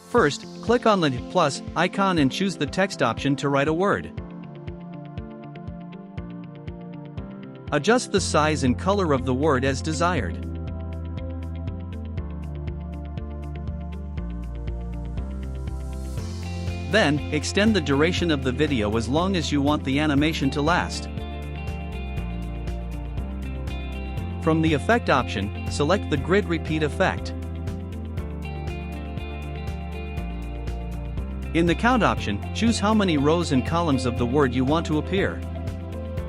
First, click on the plus icon and choose the text option to write a word. Adjust the size and color of the word as desired. Then, extend the duration of the video as long as you want the animation to last. From the Effect option, select the Grid Repeat effect. In the Count option, choose how many rows and columns of the word you want to appear.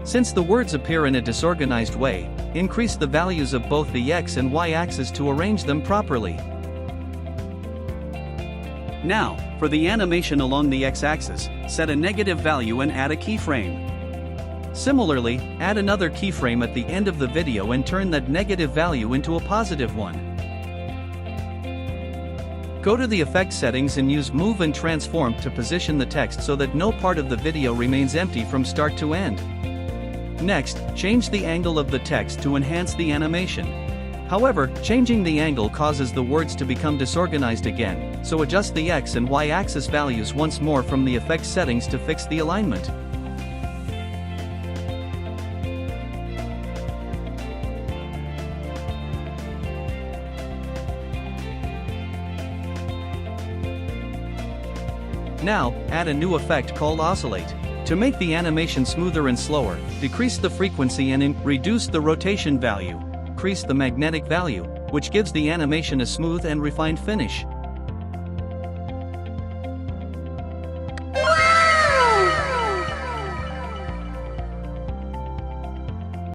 Since the words appear in a disorganized way, increase the values of both the X and Y axis to arrange them properly. Now, for the animation along the X-axis, set a negative value and add a keyframe. Similarly, add another keyframe at the end of the video and turn that negative value into a positive one. Go to the effect settings and use Move and Transform to position the text so that no part of the video remains empty from start to end. Next, change the angle of the text to enhance the animation. However, changing the angle causes the words to become disorganized again, so adjust the X and Y axis values once more from the effect settings to fix the alignment. Now, add a new effect called Oscillate. To make the animation smoother and slower, decrease the frequency and reduce the rotation value. Increase the magnetic value, which gives the animation a smooth and refined finish.